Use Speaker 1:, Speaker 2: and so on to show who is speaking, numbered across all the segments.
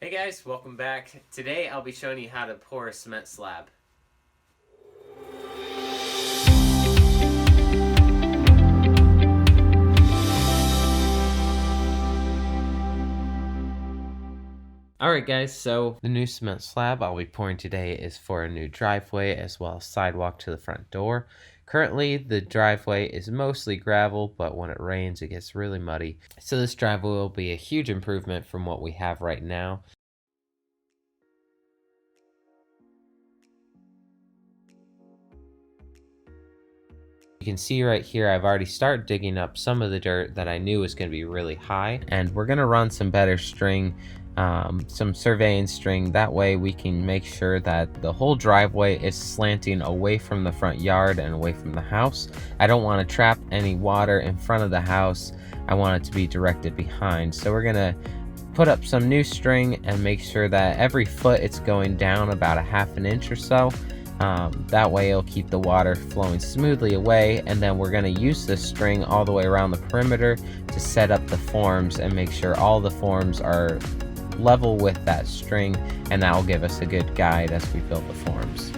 Speaker 1: Hey guys, welcome back. Today I'll be showing you how to pour a cement slab. Alright guys, so the new cement slab I'll be pouring today is for a new driveway as well as sidewalk to the front door. Currently the driveway is mostly gravel, but when it rains it gets really muddy. So this driveway will be a huge improvement from what we have right now. You can see right here I've already started digging up some of the dirt that I knew was going to be really high, and we're going to run some better string, some surveying string. That way we can make sure that the whole driveway is slanting away from the front yard and away from the house. I don't want to trap any water in front of the house. I want it to be directed behind. So we're going to put up some new string and make sure that every foot it's going down about a half an inch or so. That way it'll keep the water flowing smoothly away, and then we're going to use this string all the way around the perimeter to set up the forms and make sure all the forms are level with that string, and that will give us a good guide as we build the forms.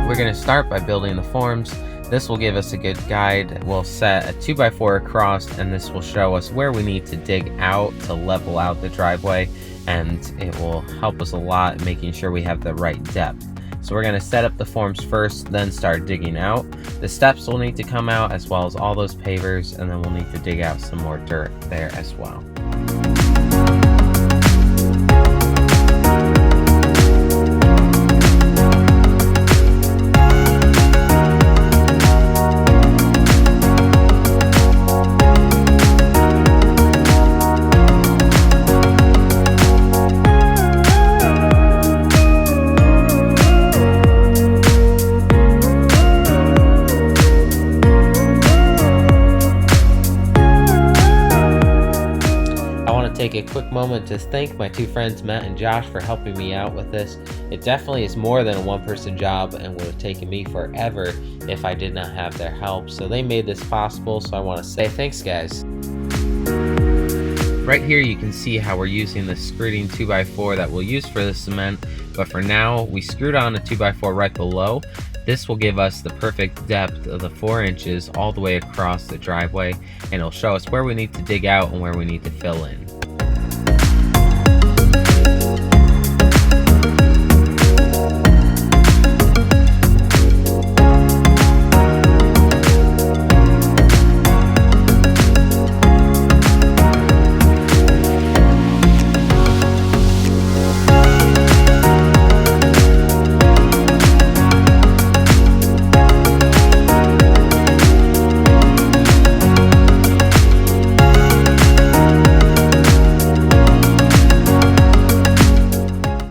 Speaker 1: We're going to start by building the forms. This will give us a good guide. We'll set a 2x4 across, and this will show us where we need to dig out to level out the driveway, and it will help us a lot making sure we have the right depth. So we're going to set up the forms first, then start digging out. The steps will need to come out as well as all those pavers, and then we'll need to dig out some more dirt there as well. Take a quick moment to thank my two friends Matt and Josh for helping me out with this. It definitely is more than a one-person job and would have taken me forever if I did not have their help. So they made this possible, so I want to say thanks guys. Right here you can see how we're using the screening 2x4 that we'll use for the cement, but for now we screwed on a 2x4 right below. This will give us the perfect depth of the 4 inches all the way across the driveway, and it'll show us where we need to dig out and where we need to fill in.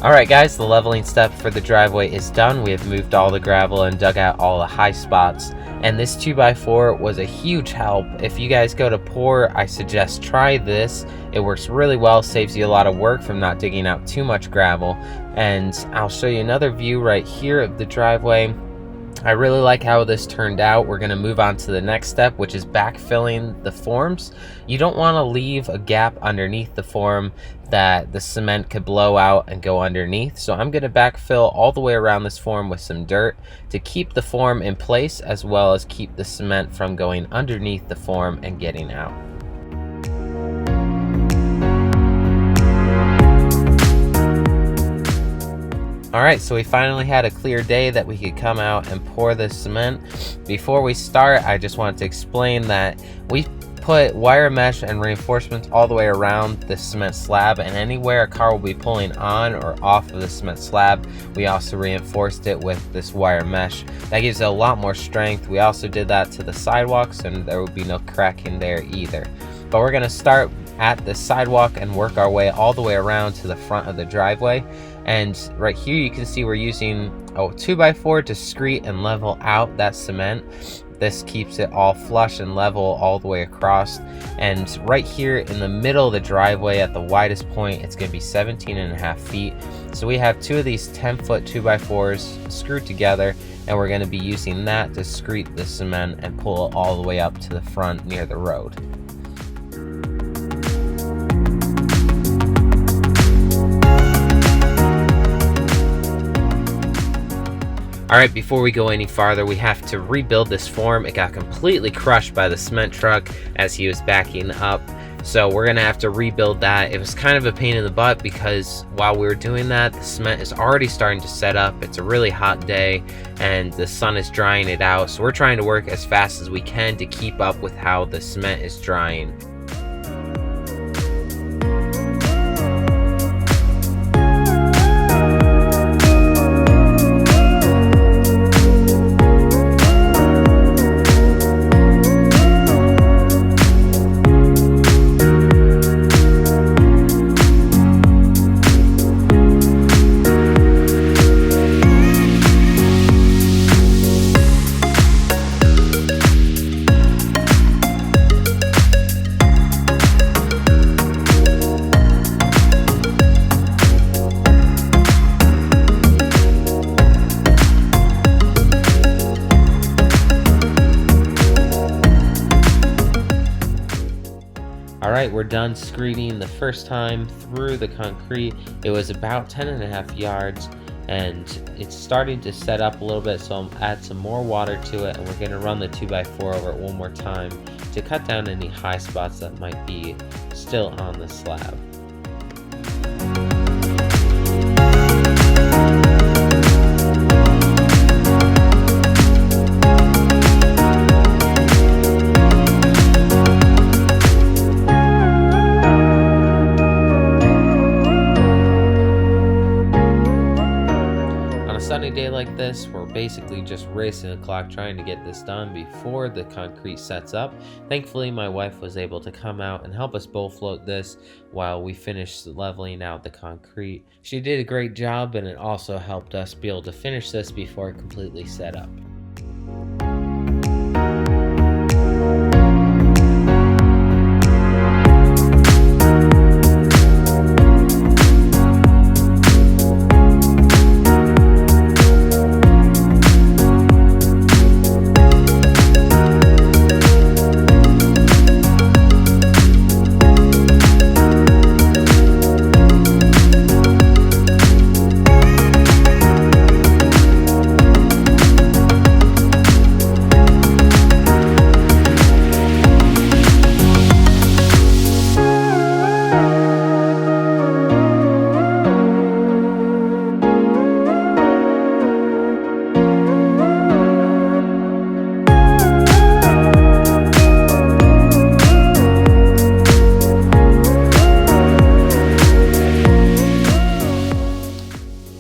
Speaker 1: Alright guys, the leveling step for the driveway is done. We have moved all the gravel and dug out all the high spots, and this 2x4 was a huge help. If you guys go to pour, I suggest try this. It works really well, saves you a lot of work from not digging out too much gravel. And I'll show you another view right here of the driveway. I really like how this turned out. We're going to move on to the next step, which is backfilling the forms. You don't want to leave a gap underneath the form that the cement could blow out and go underneath. So I'm going to backfill all the way around this form with some dirt to keep the form in place as well as keep the cement from going underneath the form and getting out. Alright, so we finally had a clear day that we could come out and pour this cement. Before we start, I just wanted to explain that we put wire mesh and reinforcements all the way around the cement slab, and anywhere a car will be pulling on or off of the cement slab, we also reinforced it with this wire mesh. That gives it a lot more strength. We also did that to the sidewalks, and there will be no cracking there either. But we're going to start at the sidewalk and work our way all the way around to the front of the driveway. And right here you can see we're using a 2x4 to screed and level out that cement. This keeps it all flush and level all the way across. And right here in the middle of the driveway at the widest point, it's going to be 17.5 feet. So we have two of these 10-foot 2x4s screwed together, and we're going to be using that to screed the cement and pull it all the way up to the front near the road. Alright, before we go any farther, we have to rebuild this form. It got completely crushed by the cement truck as he was backing up. So we're going to have to rebuild that. It was kind of a pain in the butt because while we were doing that, the cement is already starting to set up. It's a really hot day and the sun is drying it out. So we're trying to work as fast as we can to keep up with how the cement is drying. Alright, we're done screeding the first time through the concrete. It was about 10.5 yards and it's starting to set up a little bit, so I'll add some more water to it and we're going to run the 2x4 over it one more time to cut down any high spots that might be still on the slab. Sunny day like this, we're basically just racing the clock trying to get this done before the concrete sets up. Thankfully, my wife was able to come out and help us bull float this while we finished leveling out the concrete. She did a great job, and it also helped us be able to finish this before it completely set up.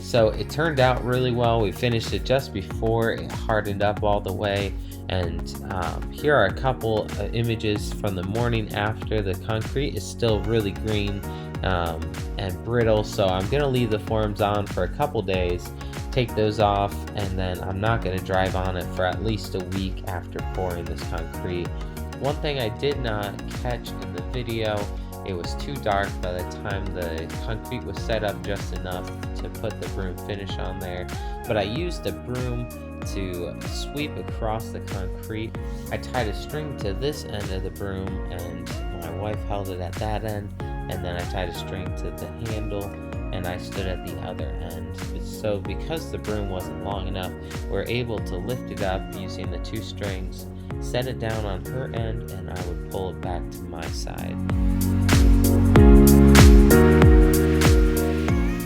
Speaker 1: So it turned out really well. We finished it just before it hardened up all the way. And here are a couple images from the morning after. The concrete is still really green and brittle. So I'm gonna leave the forms on for a couple days, take those off, and then I'm not gonna drive on it for at least a week after pouring this concrete. One thing I did not catch in the video, it was too dark by the time the concrete was set up just enough to put the broom finish on there, but I used a broom to sweep across the concrete. I tied a string to this end of the broom and my wife held it at that end, and then I tied a string to the handle and I stood at the other end. So because the broom wasn't long enough, we're able to lift it up using the two strings, set it down on her end, and I would pull it back to my side.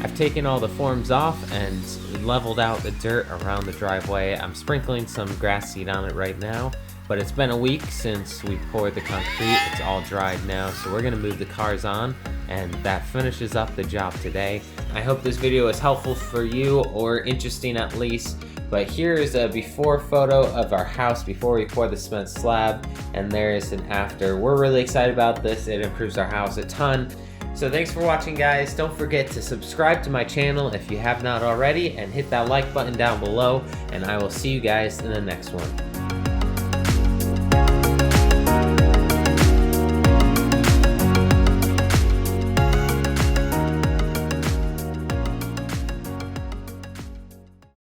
Speaker 1: I've taken all the forms off and leveled out the dirt around the driveway. I'm sprinkling some grass seed on it right now, but it's been a week since we poured the concrete. It's all dried now, so we're gonna move the cars on, and that finishes up the job today. I hope this video is helpful for you, or interesting at least. But here is a before photo of our house before we pour the cement slab, and there is an after. We're really excited about this. It improves our house a ton. So thanks for watching, guys. Don't forget to subscribe to my channel if you have not already, and hit that like button down below, and I will see you guys in the next one.